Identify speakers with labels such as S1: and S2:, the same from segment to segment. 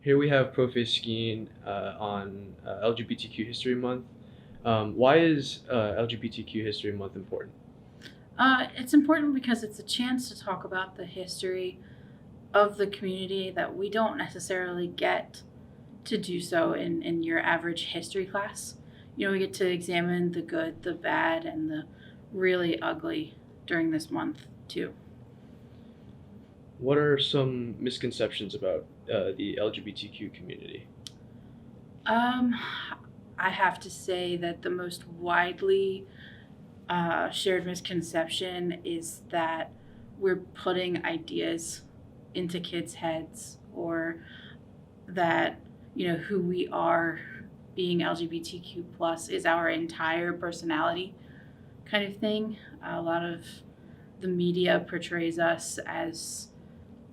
S1: Here we have Profe skiing on LGBTQ History Month. Why is LGBTQ History Month important?
S2: It's important because it's a chance to talk about the history of the community that we don't necessarily get to do so in your average history class. We get to examine the good, the bad, and the really ugly during this month, too.
S1: What are some misconceptions about the LGBTQ community?
S2: Um, I have to say that the most widely shared misconception is that we're putting ideas into kids' heads, or that who we are being LGBTQ plus is our entire personality kind of thing. A lot of the media portrays us as,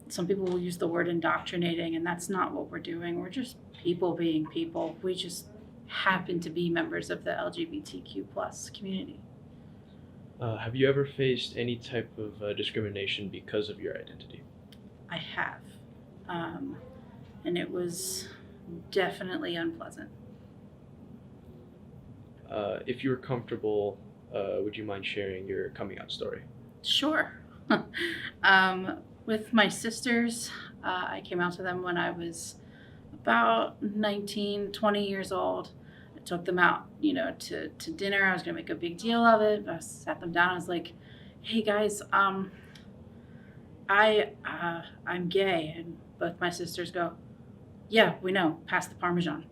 S2: some people will use the word indoctrinating, and that's not what we're doing. We're just people being people. We just happen to be members of the LGBTQ plus community.
S1: Have you ever faced any type of discrimination because of your identity?
S2: I have. And it was definitely unpleasant.
S1: If you were comfortable, would you mind sharing your coming out story?
S2: Sure. With my sisters, I came out to them when I was about 19, 20 years old. I took them out, to dinner. I was going to make a big deal of it. I sat them down. I was like, hey guys, I'm gay. And both my sisters go, yeah, we know, pass the Parmesan.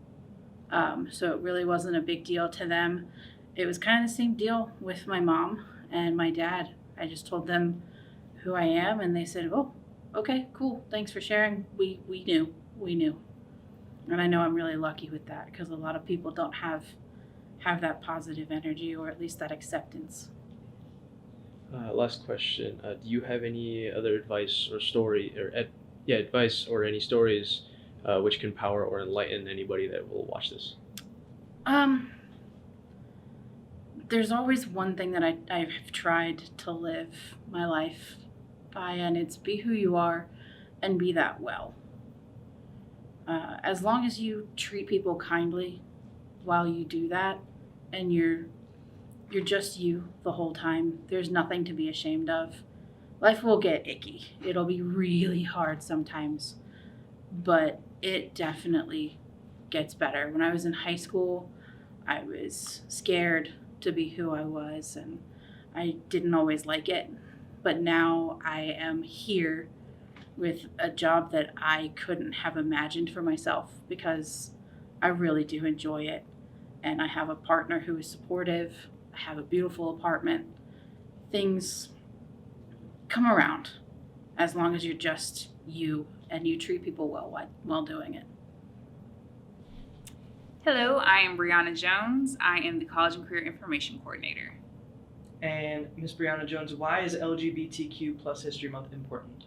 S2: So it really wasn't a big deal to them. It was kind of the same deal with my mom and my dad. I just told them who I am, and they said, oh, okay, cool, thanks for sharing. We knew. And I know I'm really lucky with that, because a lot of people don't have that positive energy, or at least that acceptance.
S1: Last question. Do you have any other advice or advice or any stories which can empower or enlighten anybody that will watch this?
S2: There's always one thing that I've tried to live my life by, and it's be who you are and be that well. As long as you treat people kindly while you do that, and you're just you the whole time, there's nothing to be ashamed of. Life will get icky. It'll be really hard sometimes, but it definitely gets better. When I was in high school, I was scared to be who I was, and I didn't always like it. But now I am here with a job that I couldn't have imagined for myself, because I really do enjoy it. And I have a partner who is supportive. I have a beautiful apartment. Things come around as long as you're just you and you treat people well while doing it.
S3: Hello, I am Brianna Jones. I am the College and Career Information Coordinator.
S4: And Ms. Brianna Jones, why is LGBTQ plus History Month important?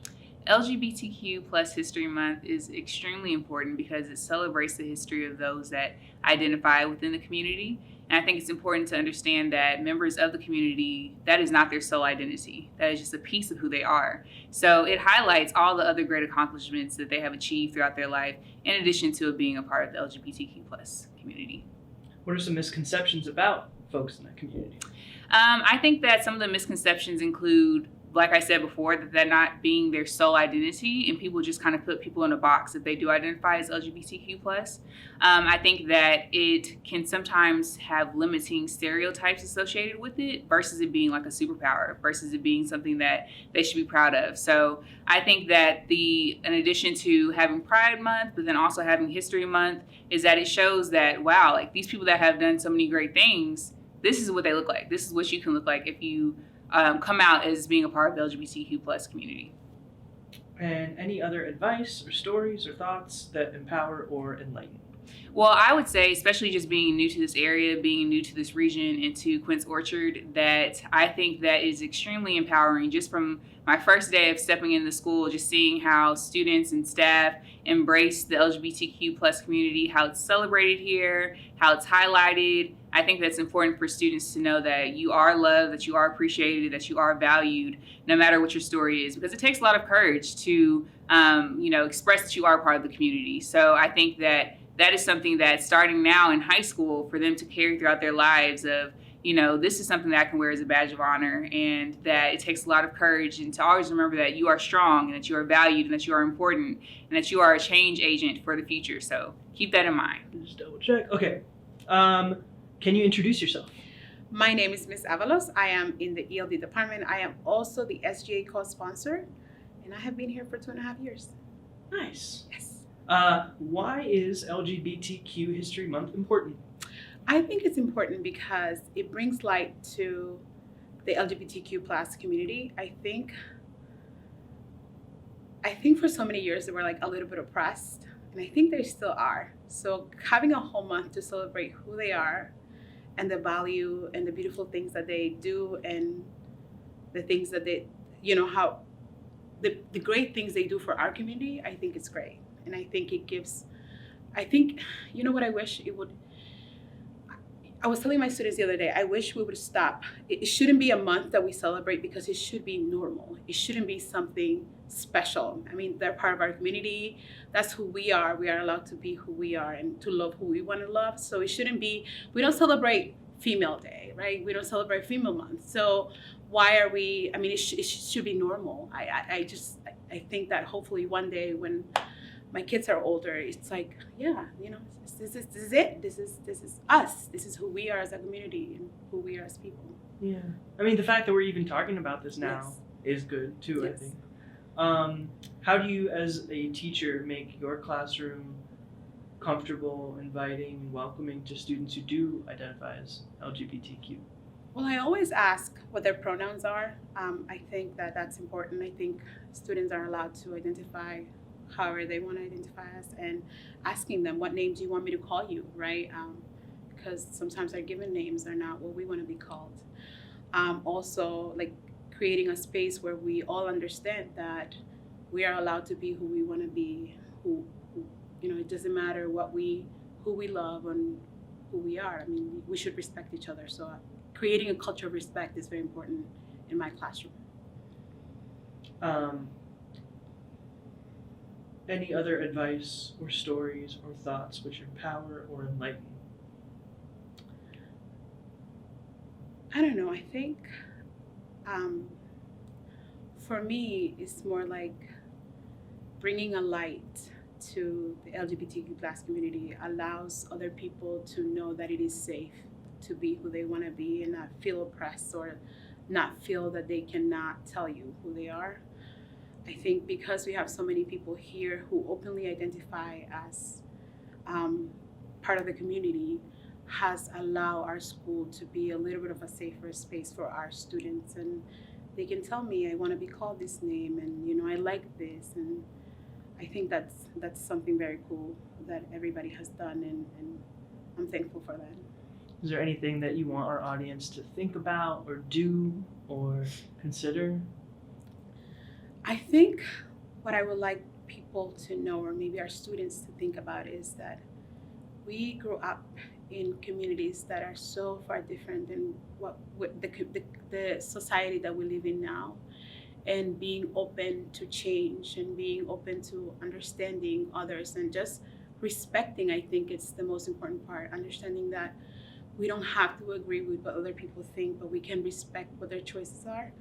S3: LGBTQ plus History Month is extremely important because it celebrates the history of those that identify within the community. And I think it's important to understand that members of the community, that is not their sole identity. That is just a piece of who they are. So it highlights all the other great accomplishments that they have achieved throughout their life, in addition to being a part of the LGBTQ plus community.
S4: What are some misconceptions about folks in that community?
S3: I think that some of the misconceptions include, like I said before, that not being their sole identity, and people just kind of put people in a box if they do identify as LGBTQ+. I think that it can sometimes have limiting stereotypes associated with it, versus it being like a superpower, versus it being something that they should be proud of. So I think that in addition to having Pride Month, but then also having History Month, is that it shows that, wow, like these people that have done so many great things, this is what they look like. This is what you can look like if you come out as being a part of the LGBTQ plus community.
S4: And any other advice or stories or thoughts that empower or enlighten?
S3: Well, I would say, especially just being new to this area, being new to this region and to Quince Orchard, that I think that is extremely empowering. Just from my first day of stepping in the school, just seeing how students and staff embrace the LGBTQ plus community, how it's celebrated here, how it's highlighted. I think that's important for students to know that you are loved, that you are appreciated, that you are valued, no matter what your story is, because it takes a lot of courage to, express that you are part of the community. So I think that that is something that starting now in high school for them to carry throughout their lives of, this is something that I can wear as a badge of honor, and that it takes a lot of courage, and to always remember that you are strong and that you are valued and that you are important and that you are a change agent for the future. So keep that in mind.
S4: Just double check. Okay. Can you introduce yourself?
S5: My name is Ms. Avalos. I am in the ELD department. I am also the SGA co-sponsor, and I have been here for 2.5 years.
S4: Nice.
S5: Yes.
S4: Why is LGBTQ History Month important?
S5: I think it's important because it brings light to the LGBTQ plus community. I think for so many years they were like a little bit oppressed, and I think they still are. So having a whole month to celebrate who they are and the value and the beautiful things that they do and the things that they, how the great things they do for our community, I think it's great. And I think it gives, what I wish it would, I was telling my students the other day, I wish we would stop. It shouldn't be a month that we celebrate because it should be normal. It shouldn't be something special. I mean, they're part of our community. That's who we are. We are allowed to be who we are and to love who we want to love. So it shouldn't be, we don't celebrate Female Day, right? We don't celebrate Female Month. So why are we, it should be normal. I think that hopefully one day when my kids are older, it's like, this is it. This is us. This is who we are as a community and who we are as people.
S4: Yeah. The fact that we're even talking about this now is good too,
S5: Yes.
S4: I think. How do you, as a teacher, make your classroom comfortable, inviting, and welcoming to students who do identify as LGBTQ?
S5: Well, I always ask what their pronouns are. I think that that's important. I think students are allowed to identify however they want to identify us, and asking them, what name do you want me to call you, right? Because sometimes our given names are not what we want to be called. Also, like creating a space where we all understand that we are allowed to be who we want to be, who it doesn't matter who we love and who we are. We should respect each other. So creating a culture of respect is very important in my classroom.
S4: Any other advice or stories or thoughts which empower or enlighten?
S5: I don't know. I think for me, it's more like bringing a light to the LGBTQ plus community allows other people to know that it is safe to be who they want to be and not feel oppressed or not feel that they cannot tell you who they are. I think because we have so many people here who openly identify as part of the community has allowed our school to be a little bit of a safer space for our students, and they can tell me, I want to be called this name, and I like this, and I think that's something very cool that everybody has done, and I'm thankful for that.
S4: Is there anything that you want our audience to think about or do or consider?
S5: I think what I would like people to know, or maybe our students to think about, is that we grew up in communities that are so far different than what the society that we live in now, and being open to change and being open to understanding others and just respecting. I think it's the most important part, understanding that we don't have to agree with what other people think, but we can respect what their choices are.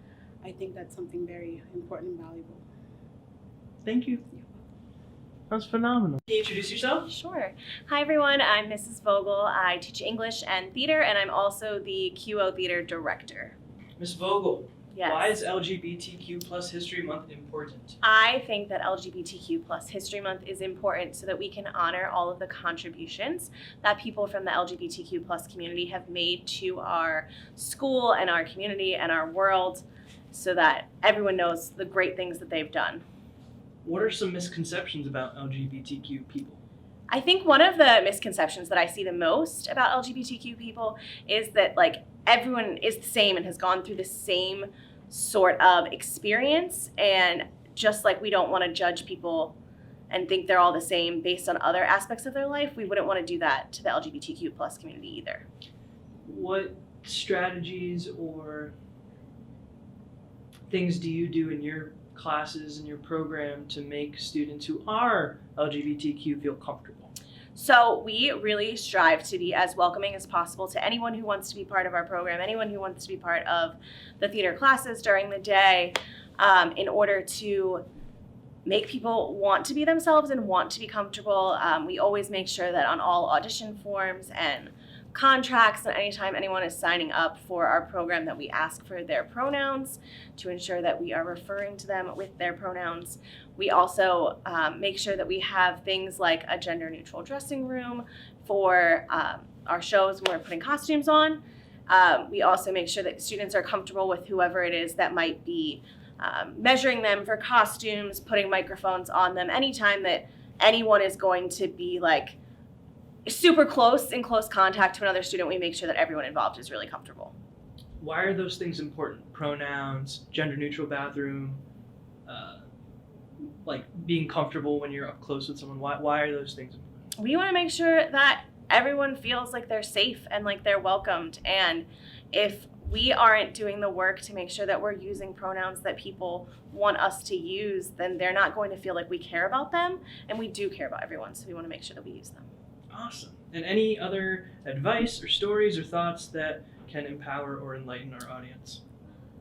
S5: I think that's something very important and valuable.
S4: Thank you. That's phenomenal. Can you introduce yourself?
S6: Sure. Hi, everyone. I'm Mrs. Vogel. I teach English and theater, and I'm also the QO Theater Director.
S4: Ms. Vogel,
S6: Yes.
S4: why is LGBTQ plus History Month important?
S6: I think that LGBTQ plus History Month is important so that we can honor all of the contributions that people from the LGBTQ plus community have made to our school and our community and our world, so that everyone knows the great things that they've done.
S4: What are some misconceptions about LGBTQ people?
S6: I think one of the misconceptions that I see the most about LGBTQ people is that everyone is the same and has gone through the same sort of experience, and just like we don't want to judge people and think they're all the same based on other aspects of their life, we wouldn't want to do that to the LGBTQ plus community either.
S4: What strategies or things do you do in your classes and your program to make students who are LGBTQ feel comfortable?
S6: So we really strive to be as welcoming as possible to anyone who wants to be part of our program, anyone who wants to be part of the theater classes during the day, in order to make people want to be themselves and want to be comfortable. We always make sure that on all audition forms and contracts, and anytime anyone is signing up for our program, that we ask for their pronouns to ensure that we are referring to them with their pronouns. We also make sure that we have things like a gender neutral dressing room for our shows when we're putting costumes on. We also make sure that students are comfortable with whoever it is that might be measuring them for costumes, putting microphones on them. Anytime that anyone is going to be like super close, in close contact to another student, we make sure that everyone involved is really comfortable.
S4: Why are those things important? Pronouns, gender neutral bathroom, like being comfortable when you're up close with someone. Why are those things important?
S6: We want to make sure that everyone feels like they're safe and like they're welcomed. And if we aren't doing the work to make sure that we're using pronouns that people want us to use, then they're not going to feel like we care about them. And we do care about everyone, so we want to make sure that we use them.
S4: Awesome. And any other advice or stories or thoughts that can empower or enlighten our audience?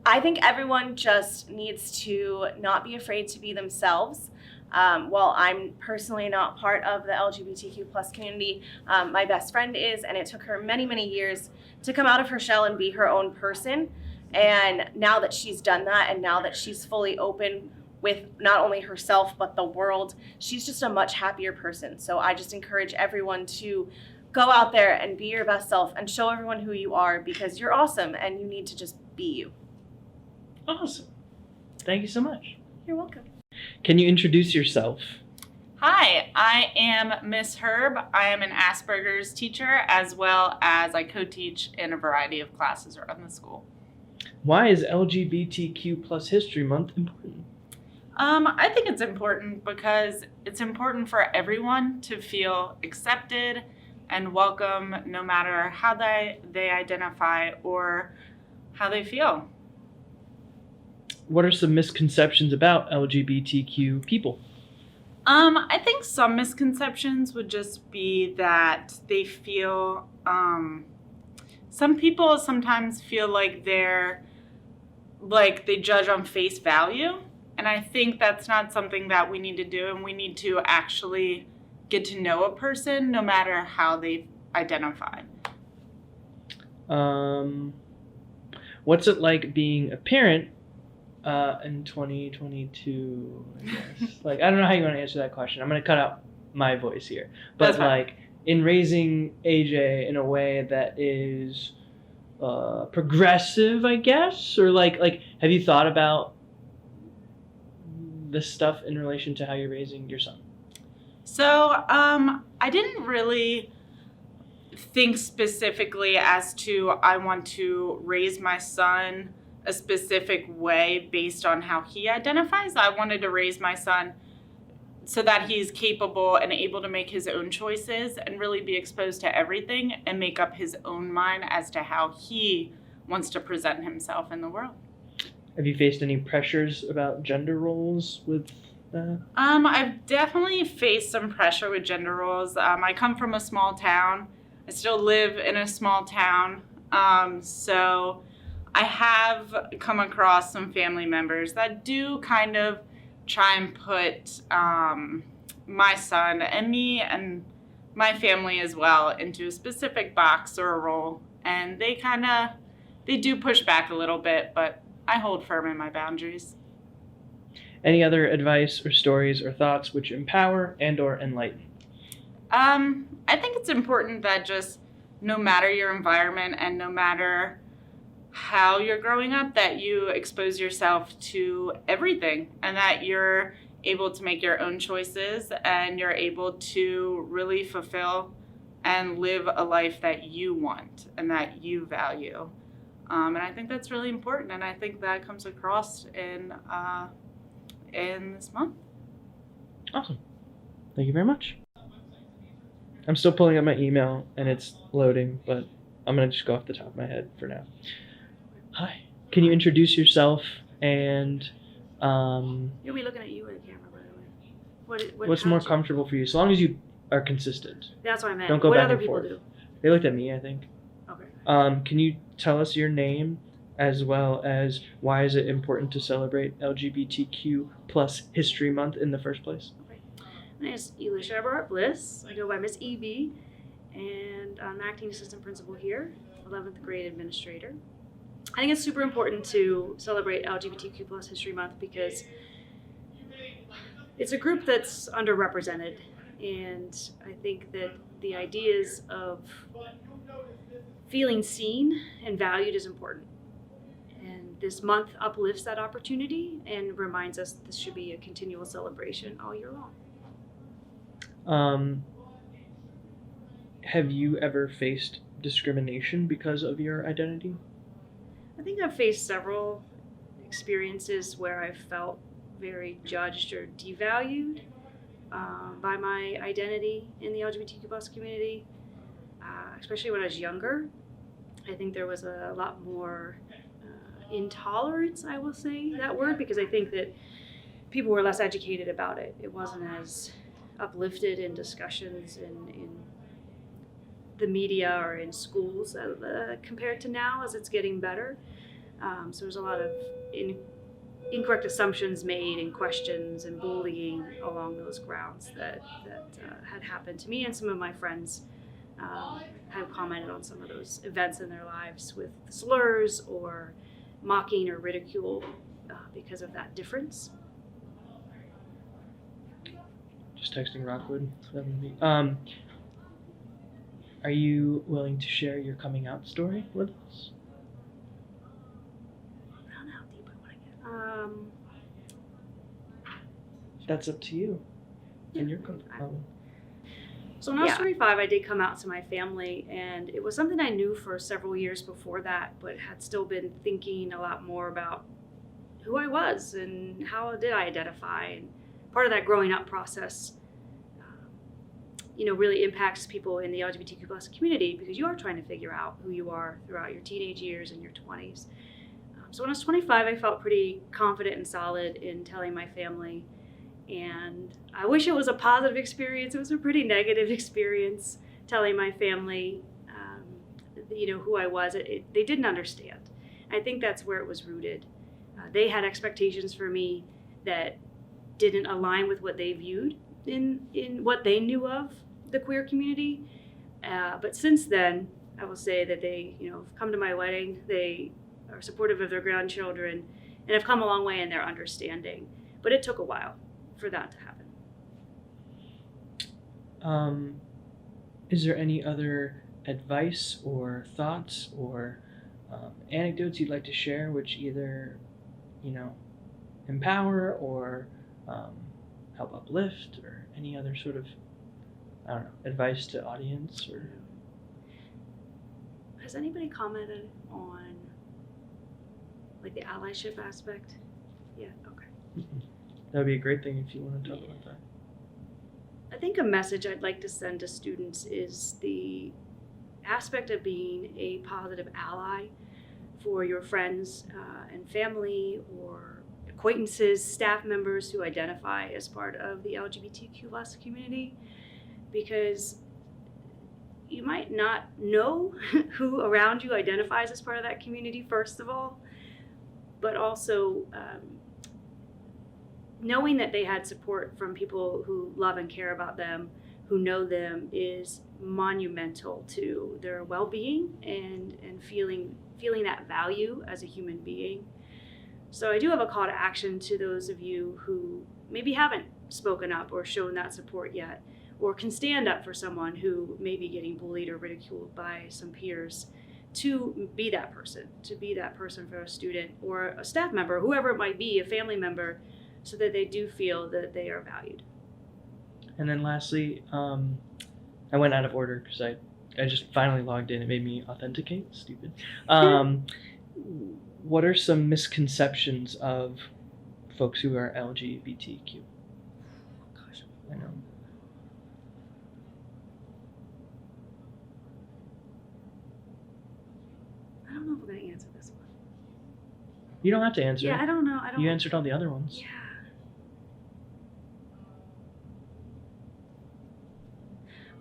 S6: I think everyone just needs to not be afraid to be themselves. While I'm personally not part of the LGBTQ plus community, my best friend is, and it took her many, many years to come out of her shell and be her own person. And now that she's done that, and now that she's fully open with not only herself but the world, she's just a much happier person. So I just encourage everyone to go out there and be your best self and show everyone who you are, because you're awesome and you need to just be you.
S4: Awesome. Thank you so much.
S6: You're welcome.
S1: Can you introduce yourself?
S7: Hi, I am Miss Herb. I am an Asperger's teacher, as well as I co-teach in a variety of classes around the school.
S1: Why is LGBTQ plus History Month important?
S7: I think it's important because it's important for everyone to feel accepted and welcome, no matter how they identify or how they feel.
S1: What are some misconceptions about LGBTQ people?
S7: I think some misconceptions would just be that they feel, some people sometimes feel like they judge on face value. And I think that's not something that we need to do, and we need to actually get to know a person no matter how they identify.
S1: What's it like being a parent in 2022, I guess? Like, I don't know how you want to answer that question. I'm going to cut out my voice here. But
S7: That's fine.
S1: like, in raising AJ in a way that is progressive, I guess? Or like, have you thought about this stuff in relation to how you're raising your son?
S7: So I didn't really think specifically as to I want to raise my son a specific way based on how he identifies. I wanted to raise my son so that he's capable and able to make his own choices and really be exposed to everything and make up his own mind as to how he wants to present himself in the world.
S1: Have you faced any pressures about gender roles with that?
S7: I've definitely faced some pressure with gender roles. I come from a small town. I still live in a small town. So I have come across some family members that do kind of try and put my son and me and my family as well into a specific box or a role. And they do push back a little bit, but I hold firm in my boundaries.
S1: Any other advice or stories or thoughts which empower and or enlighten?
S7: I think it's important that just no matter your environment and no matter how you're growing up, that you expose yourself to everything and that you're able to make your own choices and you're able to really fulfill and live a life that you want and that you value. And I think that's really important, and I think that comes across in this month.
S1: Awesome.
S8: Thank you very much. I'm still pulling up my email and it's loading, but I'm going to just go off the top of my head for now. Hi. Can you introduce yourself and
S2: You'll be looking at you in the camera, by the way.
S8: what's more comfortable for you? So long as you are consistent.
S2: That's what I meant.
S8: Don't go
S2: what
S8: back
S2: other
S8: and
S2: people
S8: forth.
S2: do?
S8: They looked at me, I think.
S2: Okay.
S8: Can you tell us your name as well as why is it important to celebrate LGBTQ plus History Month in the first place?
S2: My name is Elisha Eberhardt Bliss. I go by Miss EB, and I'm acting assistant principal here, 11th grade administrator. I think it's super important to celebrate LGBTQ plus History Month because it's a group that's underrepresented, and I think that the ideas of feeling seen and valued is important. And this month uplifts that opportunity and reminds us this should be a continual celebration all year long.
S8: Have you ever faced discrimination because of your identity?
S2: I think I've faced several experiences where I felt very judged or devalued by my identity in the LGBTQ plus community, especially when I was younger. I think there was a lot more intolerance, I will say that word, because I think that people were less educated about it. It wasn't as uplifted in discussions in the media or in schools compared to now as it's getting better. So there's a lot of incorrect assumptions made and questions and bullying along those grounds that had happened to me, and some of my friends have commented on some of those events in their lives with slurs or mocking or ridicule because of that difference.
S8: Just texting Rockwood. Are you willing to share your coming out story with us?
S2: I don't know how deep I want to get.
S8: That's up to you. And you're
S2: So when I was 25, I did come out to my family, and it was something I knew for several years before that, but had still been thinking a lot more about who I was and how did I identify. And part of that growing up process, really impacts people in the LGBTQ plus community because you are trying to figure out who you are throughout your teenage years and your 20s. So when I was 25, I felt pretty confident and solid in telling my family. And I wish it was a positive experience. It was a pretty negative experience telling my family, who I was. They didn't understand. I think that's where it was rooted. They had expectations for me that didn't align with what they viewed in what they knew of the queer community. But since then, I will say that they, have come to my wedding. They are supportive of their grandchildren and have come a long way in their understanding. But it took a while for that to happen.
S8: Is there any other advice or thoughts or anecdotes you'd like to share which either, empower or help uplift or any other sort of, advice to audience? Or
S2: has anybody commented on the allyship aspect? Yeah, okay.
S8: Mm-hmm. That would be a great thing if you want to talk about that.
S2: I think a message I'd like to send to students is the aspect of being a positive ally for your friends and family or acquaintances, staff members who identify as part of the LGBTQ+ community, because you might not know who around you identifies as part of that community, first of all, but also knowing that they had support from people who love and care about them, who know them, is monumental to their well-being and feeling that value as a human being. So I do have a call to action to those of you who maybe haven't spoken up or shown that support yet, or can stand up for someone who may be getting bullied or ridiculed by some peers, to be that person for a student or a staff member, whoever it might be, a family member, so that they do feel that they are valued.
S8: And then lastly, I went out of order because I just finally logged in. It made me authenticate. Stupid. What are some misconceptions of folks who are LGBTQ?
S2: Gosh.
S8: I know.
S9: know if we're gonna answer this one.
S8: You don't have to answer.
S9: Yeah, I don't know. I don't.
S8: You answered all the other ones.
S9: Yeah.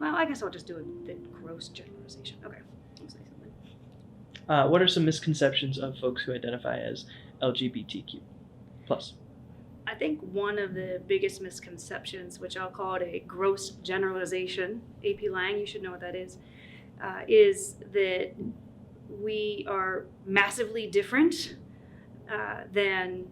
S9: Well, I guess I'll just do the gross generalization. Okay. I'll say something.
S8: What are some misconceptions of folks who identify as LGBTQ plus?
S9: I think one of the biggest misconceptions, which I'll call it a gross generalization, AP Lang, you should know what that is that we are massively different than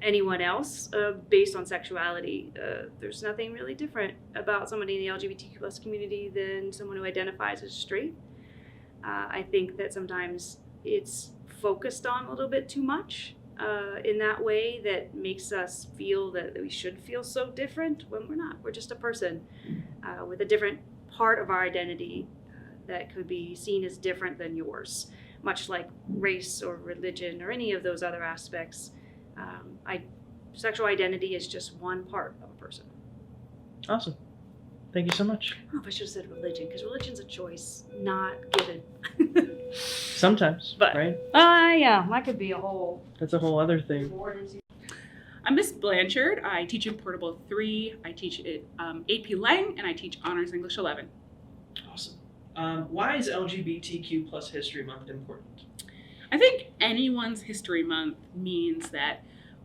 S9: anyone else based on sexuality. There's nothing really different about somebody in the LGBTQ plus community than someone who identifies as straight. I think that sometimes it's focused on a little bit too much in that way that makes us feel that we should feel so different when we're not. We're just a person with a different part of our identity that could be seen as different than yours, much like race or religion or any of those other aspects. Sexual identity is just one part of a person.
S8: Awesome. Thank you so much.
S9: I don't know if I should have said religion, because religion's a choice, not given.
S8: Sometimes,
S9: But-
S8: right?
S9: Yeah, that could be a whole.
S8: That's a whole other thing.
S3: I'm Miss Blanchard. I teach in Portable 3. I teach at AP Lang, and I teach Honors English 11.
S4: Awesome. Why is LGBTQ plus History Month important?
S3: I think anyone's History Month means that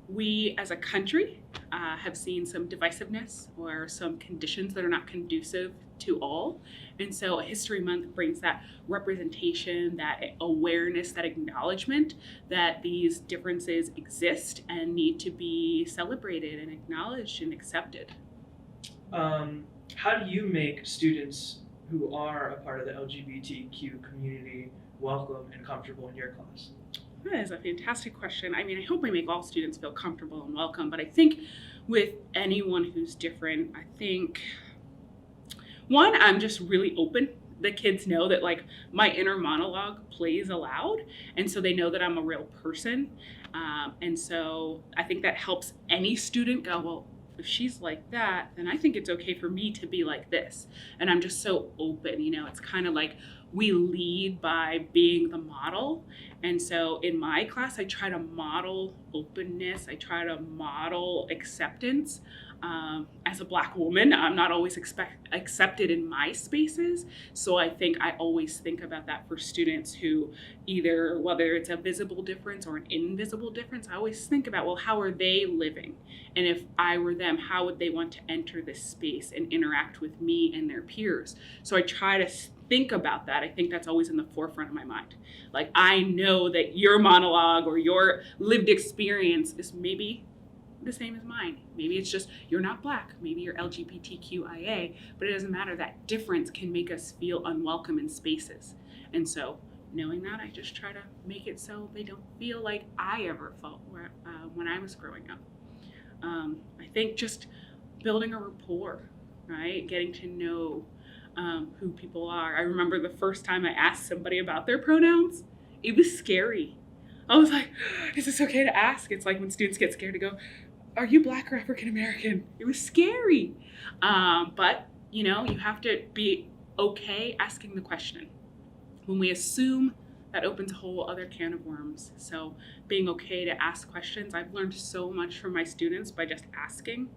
S3: we as a country have seen some divisiveness or some conditions that are not conducive to all. And so a History Month brings that representation, that awareness, that acknowledgement that these differences exist and need to be celebrated and acknowledged and accepted.
S4: How do you make students who are a part of the LGBTQ community welcome and comfortable in your class?
S3: That is a fantastic question. I mean, I hope I make all students feel comfortable and welcome, but I think with anyone who's different, I think, one, I'm just really open. The kids know that like my inner monologue plays aloud, and so they know that I'm a real person. And so I think that helps any student go, well, if she's like that, then I think it's okay for me to be like this. And I'm just so open, you know, it's kind of like we lead by being the model. And so in my class, I try to model openness. I try to model acceptance. As a Black woman, I'm not always accepted in my spaces. So I think I always think about that for students who either, whether it's a visible difference or an invisible difference, I always think about, well, how are they living? And if I were them, how would they want to enter this space and interact with me and their peers? So I try to think about that. I think that's always in the forefront of my mind. Like, I know that your monologue or your lived experience is maybe the same as mine. Maybe it's just you're not Black, maybe you're LGBTQIA, but it doesn't matter. That difference can make us feel unwelcome in spaces. And so knowing that, I just try to make it so they don't feel like I ever felt when I was growing up. I think just building a rapport, right? Getting to know who people are. I remember the first time I asked somebody about their pronouns, it was scary. I was like, is this okay to ask? It's like when students get scared to go, are you Black or African American? It was scary. But, you know, you have to be okay asking the question. When we assume, that opens a whole other can of worms. So being okay to ask questions, I've learned so much from my students by just asking.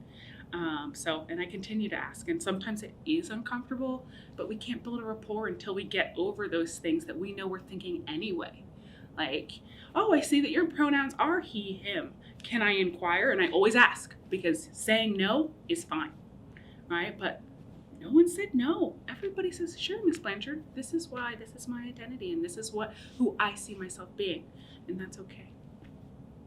S3: And I continue to ask, and sometimes it is uncomfortable, but we can't build a rapport until we get over those things that we know we're thinking anyway. Like, oh, I see that your pronouns are he, him. Can I inquire? And I always ask, because saying no is fine, right? But no one said no. Everybody says, sure, Miss Blanchard, this is why, this is my identity, and this is who I see myself being, and that's okay.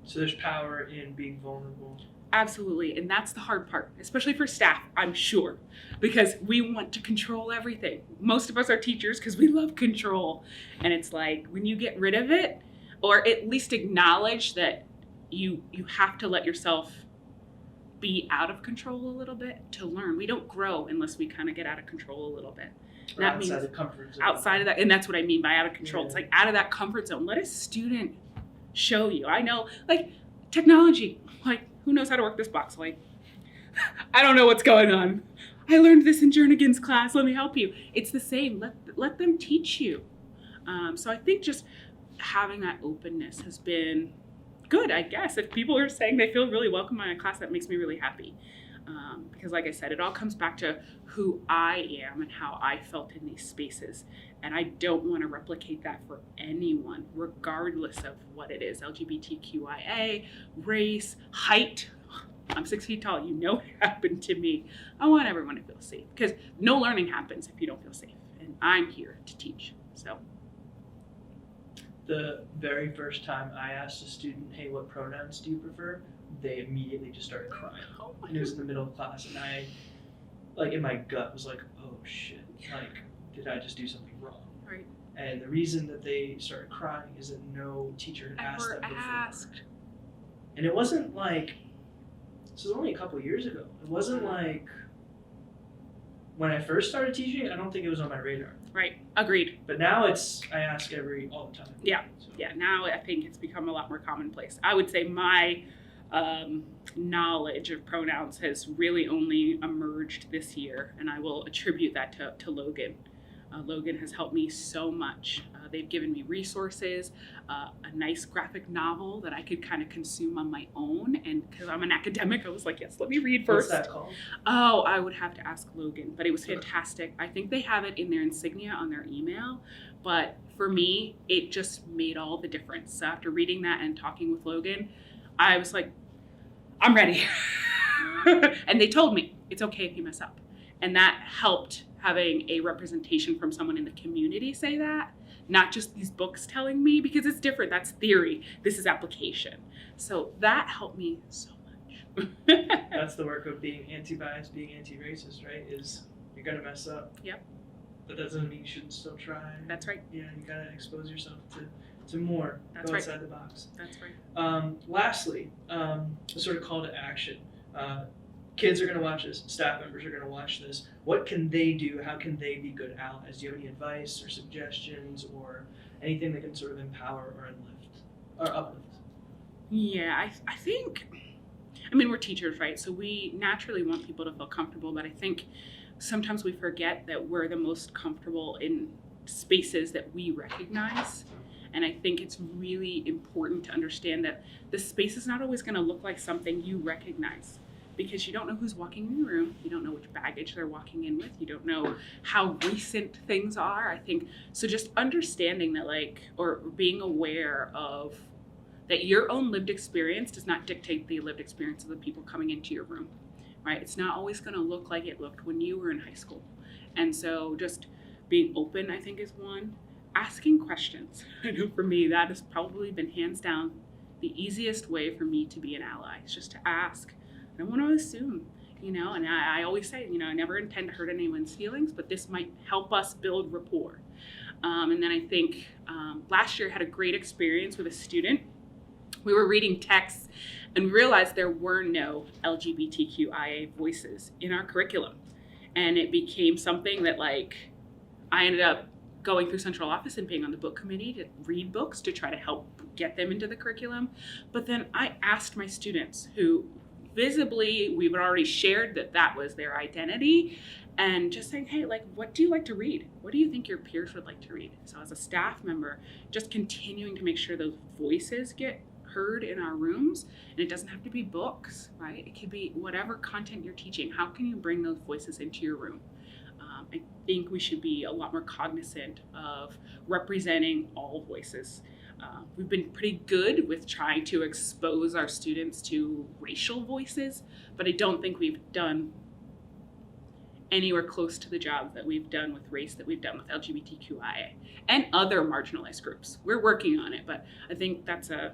S4: So there's power in being vulnerable.
S3: Absolutely, and that's the hard part, especially for staff, I'm sure, because we want to control everything. Most of us are teachers because we love control, and it's like when you get rid of it, or at least acknowledge that you have to let yourself be out of control a little bit to learn. We don't grow unless we kind of get out of control a little bit.
S4: That means outside the comfort zone.
S3: Outside of that, and that's what I mean by out of control.
S4: Yeah.
S3: It's like out of that comfort zone. Let a student show you. I know, like technology, like who knows how to work this box? Like, I don't know what's going on. I learned this in Jernigan's class. Let me help you. It's the same. Let them teach you. So I think just
S10: having that openness has been good, I guess. If people are saying they feel really welcome in my class, that makes me really happy. Because like I said, it all comes back to who I am and how I felt in these spaces. And I don't want to replicate that for anyone, regardless of what it is, LGBTQIA, race, height. I'm 6 feet tall. You know what happened to me. I want everyone to feel safe, because no learning happens if you don't feel safe. And I'm here to teach. So
S4: The very first time I asked a student, hey, what pronouns do you prefer? They immediately just started crying.
S10: oh my
S4: And it was in the middle of class, and I, like, in my gut was like, oh shit, like, did I just do something wrong?
S10: Right.
S4: And the reason that they started crying is that no teacher had asked
S10: Ever
S4: them before.
S10: asked.
S4: And it wasn't like, this was only a couple years ago. It wasn't like, when I first started teaching, I don't think it was on my radar.
S10: Right. Agreed.
S4: But now I ask all the time.
S10: Yeah.
S4: So.
S10: Yeah, now I think it's become a lot more commonplace. I would say my knowledge of pronouns has really only emerged this year, and I will attribute that to Logan. Logan has helped me so much. They've given me resources, a nice graphic novel that I could kind of consume on my own, and because I'm an academic, I was like, yes, let me read first.
S4: What's that called?
S10: Oh, I would have to ask Logan, but it was fantastic. I think they have it in their insignia on their email, but for me, it just made all the difference. So after reading that and talking with Logan, I was like, I'm ready. And they told me, it's okay if you mess up. And that helped, having a representation from someone in the community say that, not just these books telling me, because it's different. That's theory. This is application. So that helped me so much.
S4: That's the work of being anti-biased, being anti-racist, right? Is you're gonna mess up.
S10: Yep.
S4: But that doesn't mean you shouldn't still try.
S10: That's right.
S4: Yeah, you gotta expose yourself to more.
S10: That's
S4: Go
S10: right.
S4: outside the box.
S10: That's right.
S4: Lastly, a sort of call to action. Kids are going to watch this. Staff members are going to watch this. What can they do? How can they be good allies? Do you have any advice or suggestions or anything that can sort of empower or uplift?
S10: Yeah, I think, I mean, we're teachers, right? So we naturally want people to feel comfortable, but I think sometimes we forget that we're the most comfortable in spaces that we recognize. And I think it's really important to understand that the space is not always going to look like something you recognize, because you don't know who's walking in the room. You don't know which baggage they're walking in with. You don't know how recent things are. I think, so just understanding that, like, or being aware of that your own lived experience does not dictate the lived experience of the people coming into your room, right? It's not always going to look like it looked when you were in high school. And so just being open, I think, is one. Asking questions. I know for me, that has probably been hands down the easiest way for me to be an ally. It's just to ask. I don't want to assume, and I always say, I never intend to hurt anyone's feelings, but this might help us build rapport. And then I think last year I had a great experience with a student. We were reading texts and realized there were no LGBTQIA voices in our curriculum. And it became something that, like, I ended up going through central office and being on the book committee to read books to try to help get them into the curriculum. But then I asked my students, who visibly we had already shared that was their identity, and just saying, hey, like, what do you like to read? What do you think your peers would like to read? So as a staff member, just continuing to make sure those voices get heard in our rooms. And it doesn't have to be books, right? It could be whatever content you're teaching. How can you bring those voices into your room? I think we should be a lot more cognizant of representing all voices. We've been pretty good with trying to expose our students to racial voices, but I don't think we've done anywhere close to the job that we've done with race, that we've done with LGBTQIA and other marginalized groups. We're working on it, but I think that's a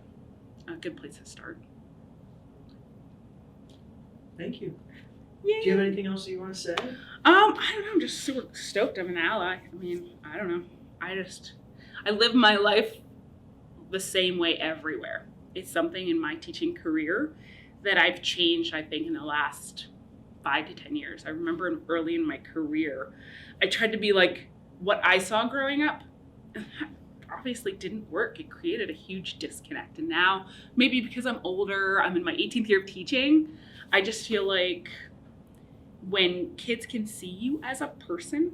S10: good place to start.
S4: Thank you.
S10: Yay.
S4: Do you have anything else that you want to say?
S10: I don't know. I'm just super stoked I'm an ally. I mean, I don't know. I live my life the same way everywhere. It's something in my teaching career that I've changed, I think, in the last 5 to 10 years. I remember early in my career, I tried to be like what I saw growing up. And that obviously didn't work. It created a huge disconnect. And now, maybe because I'm older, I'm in my 18th year of teaching, I just feel like when kids can see you as a person,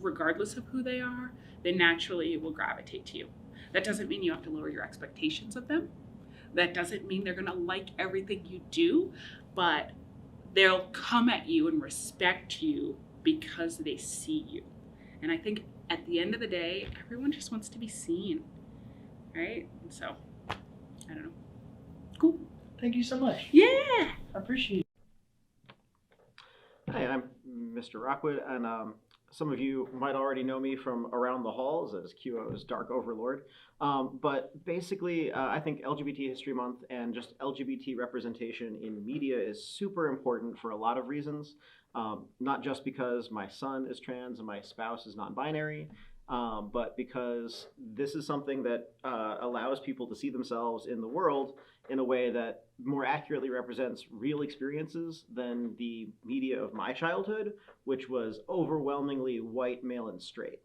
S10: regardless of who they are, they naturally will gravitate to you. That doesn't mean you have to lower your expectations of them. That doesn't mean they're going to like everything you do, but they'll come at you and respect you because they see you. And I think at the end of the day, everyone just wants to be seen, right? And so, I don't know. Cool.
S4: Thank you so much.
S10: Yeah.
S4: I appreciate it.
S11: Hi, I'm Mr. Rockwood, and some of you might already know me from around the halls as QO's Dark Overlord. But basically, I think LGBT History Month and just LGBT representation in media is super important for a lot of reasons. Not just because my son is trans and my spouse is non-binary, but because this is something that allows people to see themselves in the world in a way that more accurately represents real experiences than the media of my childhood, which was overwhelmingly white, male, and straight.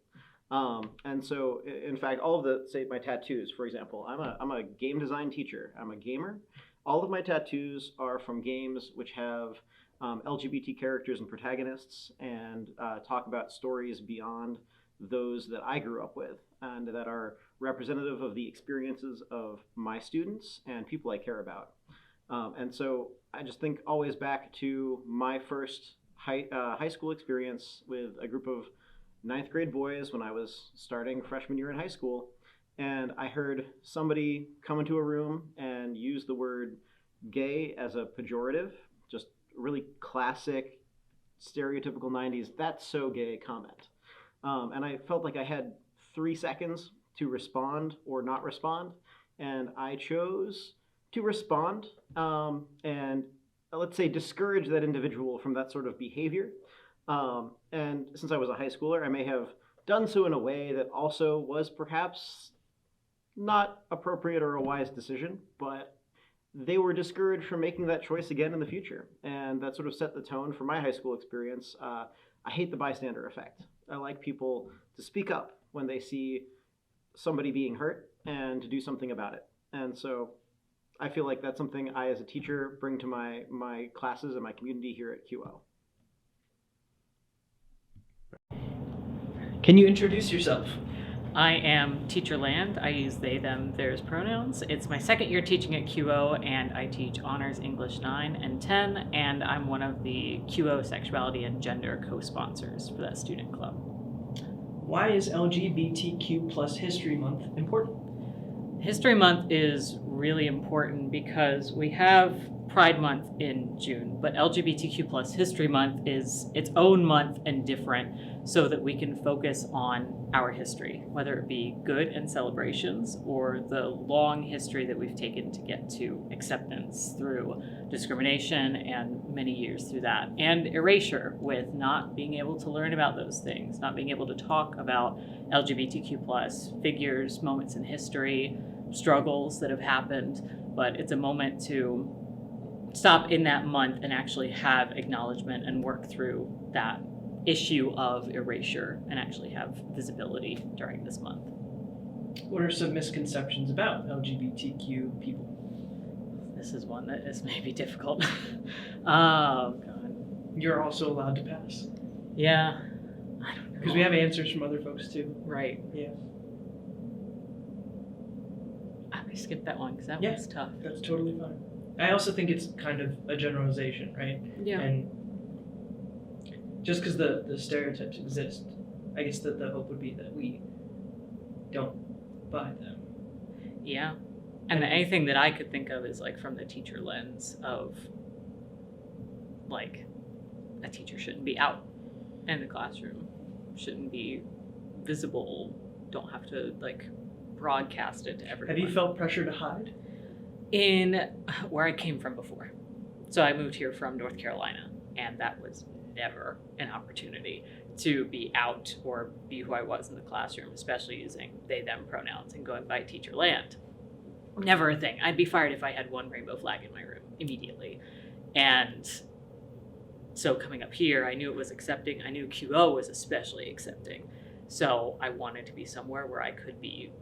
S11: And so, in fact, all of the, say, my tattoos, for example, I'm a game design teacher. I'm a gamer. All of my tattoos are from games which have LGBT characters and protagonists and talk about stories beyond those that I grew up with and that are representative of the experiences of my students and people I care about. And so I just think always back to my first high school experience with a group of 9th grade boys when I was starting freshman year in high school. And I heard somebody come into a room and use the word gay as a pejorative, just really classic, stereotypical 90s, "that's so gay" comment. And I felt like I had 3 seconds to respond or not respond. And I chose to respond and let's say discourage that individual from that sort of behavior. And since I was a high schooler, I may have done so in a way that also was perhaps not appropriate or a wise decision, but they were discouraged from making that choice again in the future. And that sort of set the tone for my high school experience. I hate the bystander effect. I like people to speak up when they see somebody being hurt and to do something about it. And so I feel like that's something I, as a teacher, bring to my classes and my community here at QO.
S8: Can you introduce yourself?
S12: I am Teacher Land. I use they, them, theirs pronouns. It's my second year teaching at QO, and I teach Honors English 9 and 10, and I'm one of the QO Sexuality and Gender co-sponsors for that student club.
S4: Why is LGBTQ plus History Month important?
S12: History Month is really important because we have Pride Month in June, but LGBTQ plus History Month is its own month and different so that we can focus on our history, whether it be good and celebrations or the long history that we've taken to get to acceptance through discrimination and many years through that, and erasure with not being able to learn about those things, not being able to talk about LGBTQ plus figures, moments in history, struggles that have happened. But it's a moment to stop in that month and actually have acknowledgement and work through that issue of erasure and actually have visibility during this month.
S4: What are some misconceptions about LGBTQ people?
S12: This is one that is maybe difficult. Oh, God.
S4: You're also allowed to pass.
S12: Yeah. I don't know.
S4: Because we have answers from other folks too.
S12: Right.
S4: Yeah.
S12: I'm going to skip that one because that
S4: Yeah.
S12: one's tough.
S4: That's totally fine. I also think it's kind of a generalization, right?
S12: Yeah.
S4: And just because the stereotypes exist, I guess that the hope would be that we don't buy them.
S12: Yeah. And anything that I could think of is like from the teacher lens of like a teacher shouldn't be out in the classroom, shouldn't be visible, don't have to like broadcast it to everyone.
S4: Have you felt pressure to hide?
S12: In where I came from before. So I moved here from North Carolina, and that was never an opportunity to be out or be who I was in the classroom, especially using they, them pronouns and going by Teacher Land. Never a thing. I'd be fired if I had one rainbow flag in my room immediately. And so coming up here, I knew it was accepting. I knew QO was especially accepting. So I wanted to be somewhere where I could be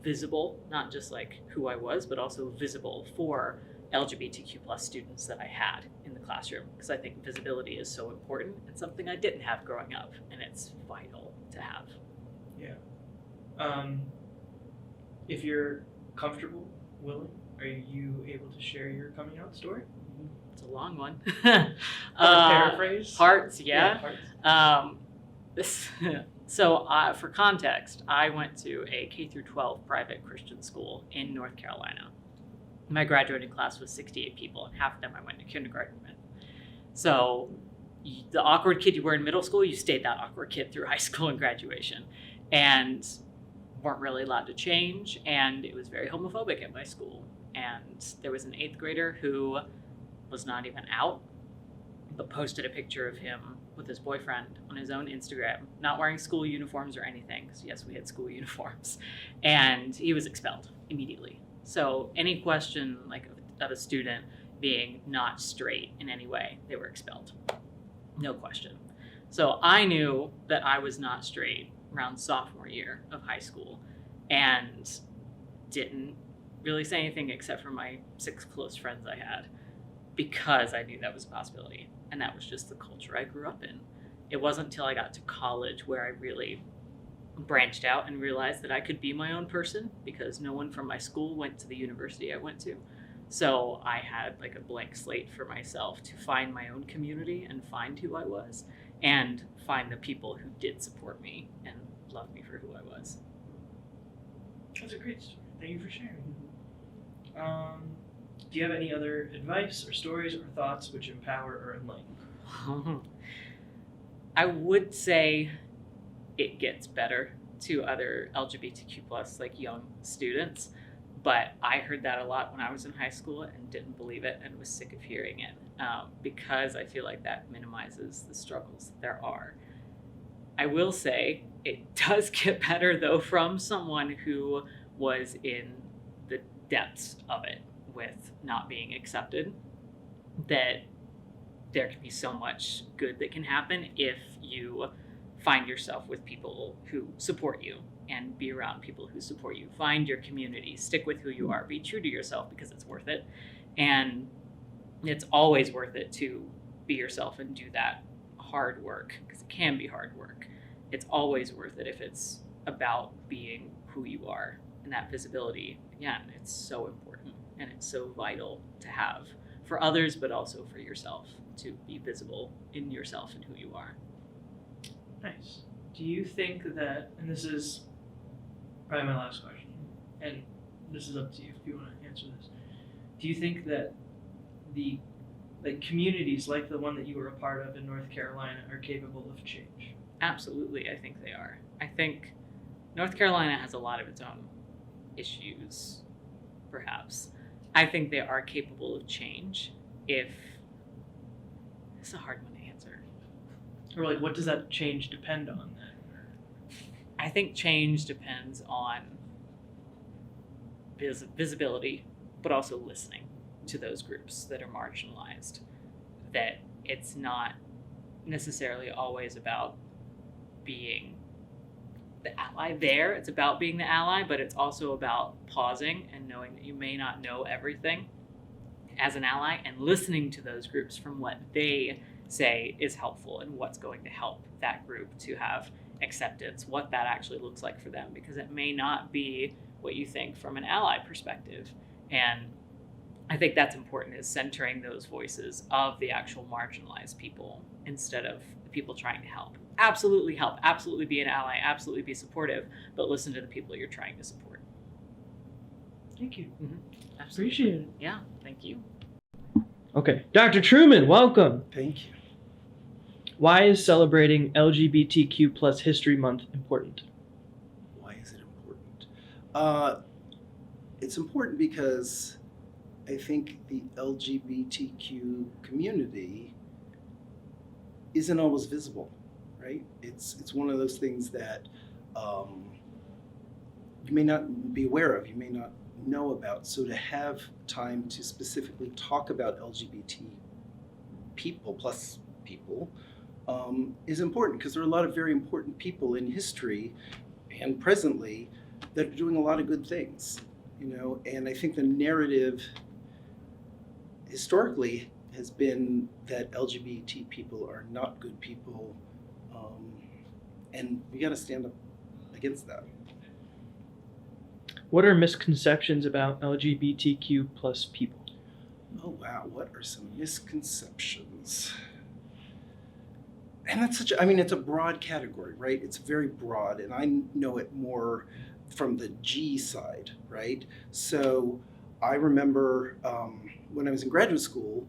S12: visible, not just like who I was, but also visible for LGBTQ plus students that I had in the classroom, because I think visibility is so important and something I didn't have growing up, and it's vital to have.
S4: Yeah. if you're comfortable, willing, are you able to share your coming out story?
S12: It's a long one.
S4: Paraphrase?
S12: Parts, yeah.
S4: Parts.
S12: So for context, I went to a K through 12 private Christian school in North Carolina. My graduating class was 68 people, and half of them I went to kindergarten with. So the awkward kid you were in middle school, you stayed that awkward kid through high school and graduation, and weren't really allowed to change. And it was very homophobic at my school. And there was an 8th grader who was not even out, but posted a picture of him with his boyfriend on his own Instagram, not wearing school uniforms or anything, because yes, we had school uniforms, and he was expelled immediately. So any question like of a student being not straight in any way, they were expelled. No question. So I knew that I was not straight around sophomore year of high school, and didn't really say anything except for my 6 close friends I had, because I knew that was a possibility. And that was just the culture I grew up in. It wasn't until I got to college where I really branched out and realized that I could be my own person, because no one from my school went to the university I went to. So I had like a blank slate for myself to find my own community and find who I was, and find the people who did support me and love me for who I was.
S4: That's a great story. Thank you for sharing. Do you have any other advice or stories or thoughts which empower or enlighten?
S12: I would say it gets better to other LGBTQ plus like young students, but I heard that a lot when I was in high school and didn't believe it and was sick of hearing it, because I feel like that minimizes the struggles that there are. I will say it does get better though from someone who was in the depths of it with not being accepted, that there can be so much good that can happen if you find yourself with people who support you and be around people who support you. Find your community, stick with who you are, be true to yourself, because it's worth it. And it's always worth it to be yourself and do that hard work, because it can be hard work. It's always worth it if it's about being who you are. And that visibility, again, it's so important. And it's so vital to have for others, but also for yourself, to be visible in yourself and who you are.
S4: Nice. Do you think that, and this is probably my last question, and this is up to you if you want to answer this. Do you think that the communities like the one that you were a part of in North Carolina are capable of change?
S12: Absolutely, I think they are. I think North Carolina has a lot of its own issues, perhaps. I think they are capable of change if... It's a hard one to answer.
S4: Or like, what does that change depend on then?
S12: I think change depends on visibility, but also listening to those groups that are marginalized. That it's not necessarily always about being the ally there. It's about being the ally, but it's also about pausing and knowing that you may not know everything as an ally, and listening to those groups from what they say is helpful and what's going to help that group to have acceptance, what that actually looks like for them, because it may not be what you think from an ally perspective. And I think that's important, is centering those voices of the actual marginalized people instead of the people trying to help. Absolutely help, absolutely be an ally, absolutely be supportive, but listen to the people you're trying to support.
S4: Thank you.
S12: Mm-hmm.
S4: Appreciate it.
S12: Yeah, thank you.
S8: Okay, Dr. Truman, welcome.
S13: Thank you.
S8: Why is celebrating LGBTQ plus History Month important?
S13: Why is it important? It's important because I think the LGBTQ community isn't always visible, right? It's one of those things that you may not be aware of, you may not know about. So to have time to specifically talk about LGBT people plus people is important, because there are a lot of very important people in history and presently that are doing a lot of good things, you know. And I think the narrative historically has been that LGBT people are not good people, and we got to stand up against that.
S8: What are misconceptions about LGBTQ plus people?
S13: Oh wow, what are some misconceptions? And that's it's a broad category, right? It's very broad, and I know it more from the G side, right? So I remember when I was in graduate school,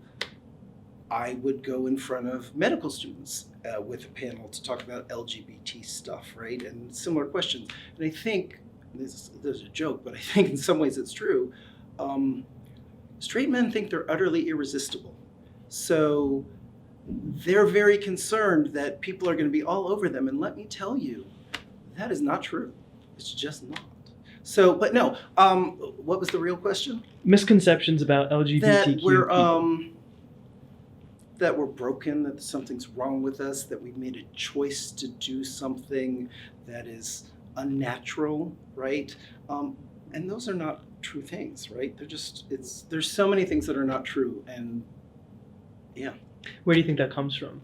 S13: I would go in front of medical students with a panel to talk about LGBT stuff, right? And similar questions. And I think, there's a joke, but I think in some ways it's true. Straight men think they're utterly irresistible. So they're very concerned that people are going to be all over them. And let me tell you, that is not true. It's just not. So, but no, what was the real question?
S8: Misconceptions about LGBTQ people.
S13: That we're broken, that something's wrong with us, that we've made a choice to do something that is unnatural, right? And those are not true things, right? There's so many things that are not true, and yeah.
S8: Where do you think that comes from?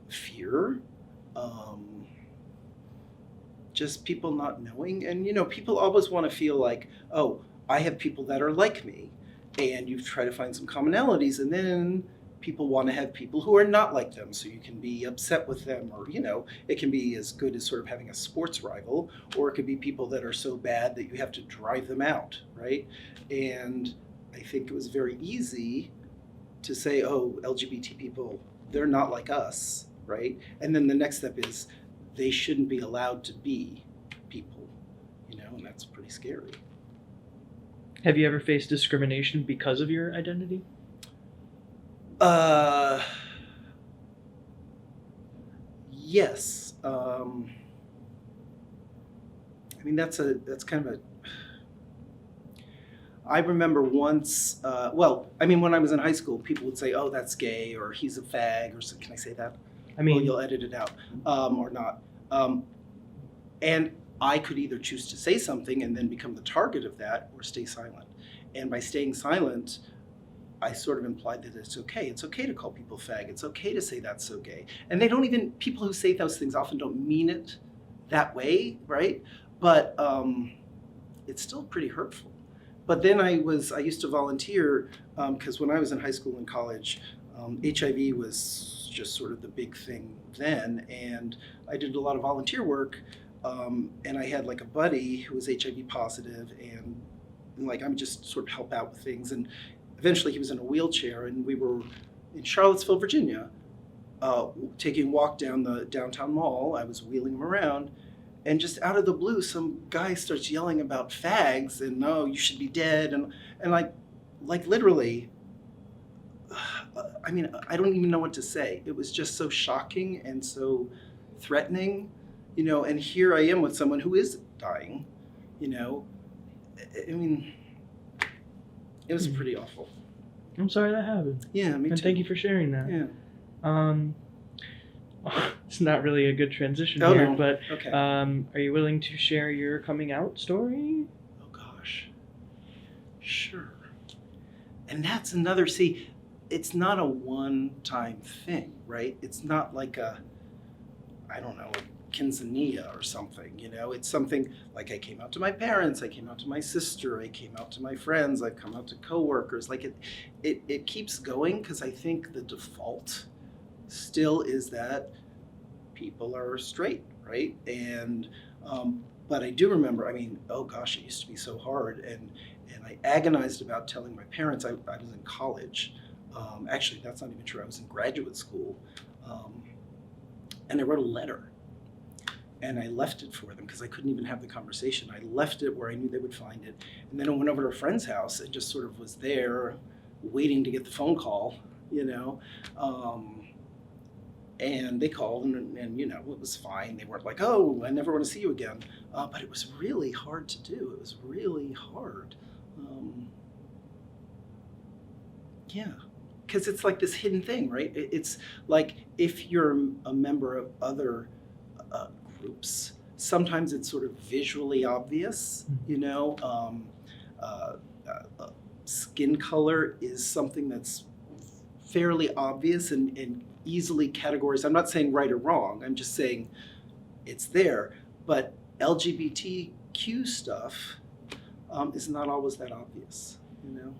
S13: Fear, just people not knowing, and people always want to feel like, oh, I have people that are like me, and you try to find some commonalities, and then people want to have people who are not like them, so you can be upset with them, or it can be as good as sort of having a sports rival, or it could be people that are so bad that you have to drive them out, right? And I think it was very easy to say, oh, LGBT people, they're not like us, right? And then the next step is they shouldn't be allowed to be people, and that's pretty scary.
S8: Have you ever faced discrimination because of your identity?
S13: Yes. That's kind of I remember once, when I was in high school, people would say, oh, that's gay, or he's a fag, or so, can I say that? You'll edit it out, or not. And I could either choose to say something and then become the target of that, or stay silent. And by staying silent, I sort of implied that it's okay. It's okay to call people fag. It's okay to say that's so gay. And people who say those things often don't mean it that way, right? But it's still pretty hurtful. But then I used to volunteer because when I was in high school and college, HIV was just sort of the big thing then. And I did a lot of volunteer work, and I had like a buddy who was HIV positive, and I would just sort of help out with things. And eventually he was in a wheelchair, and we were in Charlottesville, Virginia, taking a walk down the downtown mall. I was wheeling him around, and just out of the blue, some guy starts yelling about fags and, no, you should be dead. And literally, I don't even know what to say. It was just so shocking and so threatening, and here I am with someone who is dying, it was pretty awful.
S8: I'm sorry that happened.
S13: Yeah, me too.
S8: And thank you for sharing that.
S13: Yeah.
S8: It's not really a good transition
S13: here,
S8: no. But
S13: okay.
S8: Are you willing to share your coming out story?
S13: Oh gosh. Sure. And that's another, it's not a one-time thing, right? It's not like a quinceanera or something, It's something like I came out to my parents, I came out to my sister, I came out to my friends, I've come out to coworkers. It keeps going, because I think the default still is that people are straight, right? And but I do remember, oh gosh, it used to be so hard, and I agonized about telling my parents. I was in college. Actually, that's not even true. I was in graduate school, and I wrote a letter, and I left it for them because I couldn't even have the conversation. I left it where I knew they would find it, and then I went over to a friend's house and just sort of was there, waiting to get the phone call, And they called, and it was fine. They weren't like, oh, I never want to see you again. But it was really hard to do. It was really hard. Because it's like this hidden thing, right? It's like if you're a member of other groups, sometimes it's sort of visually obvious, Skin color is something that's fairly obvious and easily categorized. I'm not saying right or wrong, I'm just saying it's there. But LGBTQ stuff, is not always that obvious, you know?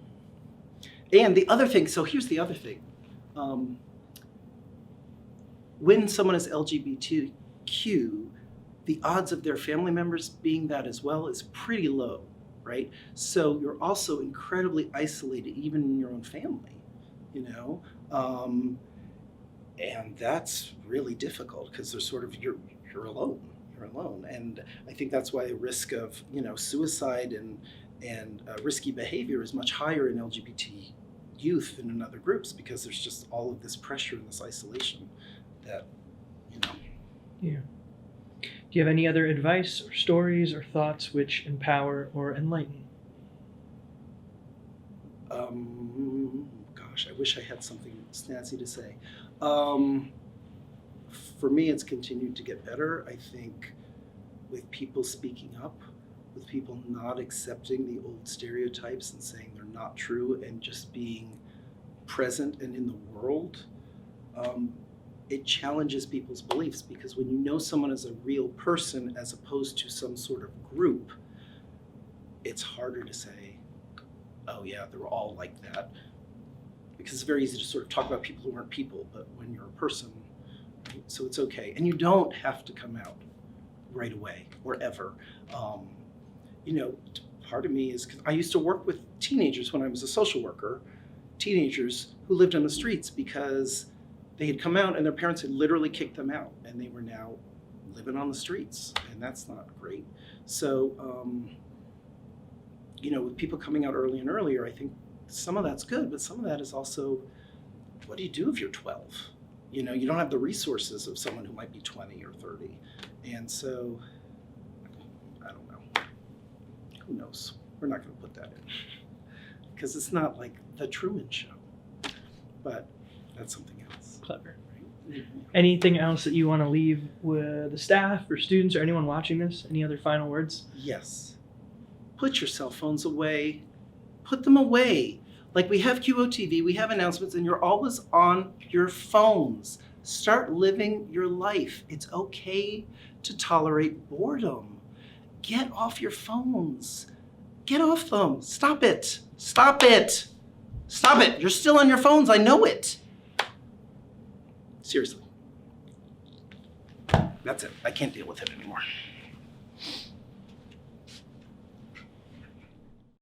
S13: And the other thing, so here's the other thing. When someone is LGBTQ, the odds of their family members being that as well is pretty low, right? So you're also incredibly isolated even in your own family, you know? And that's really difficult because there's sort of, you're alone. You're alone. And I think that's why the risk of, you know, suicide and risky behavior is much higher in LGBT youth than in other groups, because there's just all of this pressure and this isolation that, you know.
S8: Yeah. Do you have any other advice or stories or thoughts which empower or enlighten?
S13: Gosh, I wish I had something snazzy to say. For me, it's continued to get better. I think with people speaking up, with people not accepting the old stereotypes and saying they're not true and just being present and in the world, it challenges people's beliefs, because when you know someone as a real person as opposed to some sort of group, it's harder to say, oh yeah, they're all like that. Because it's very easy to sort of talk about people who aren't people, but when you're a person, so it's okay. And you don't have to come out right away or ever. You know, part of me is, because I used to work with teenagers when I was a social worker, teenagers who lived on the streets because they had come out and their parents had literally kicked them out, and they were now living on the streets, and that's not great. So, you know, with people coming out early and earlier, I think some of that's good, but some of that is also, what do you do if you're 12? You know, you don't have the resources of someone who might be 20 or 30. And so, I don't know. Who knows? We're not going to put that in. Because it's not like the Truman Show. But that's something else.
S8: Clever.
S13: Right?
S8: Anything else that you want to leave with the staff or students or anyone watching this? Any other final words?
S13: Yes. Put your cell phones away. Put them away. Like, we have QOTV, we have announcements, and you're always on your phones. Start living your life. It's okay to tolerate boredom. Get off your phones. Get off them. Stop it. Stop it. Stop it. You're still on your phones. I know it. Seriously. That's it. I can't deal with it anymore.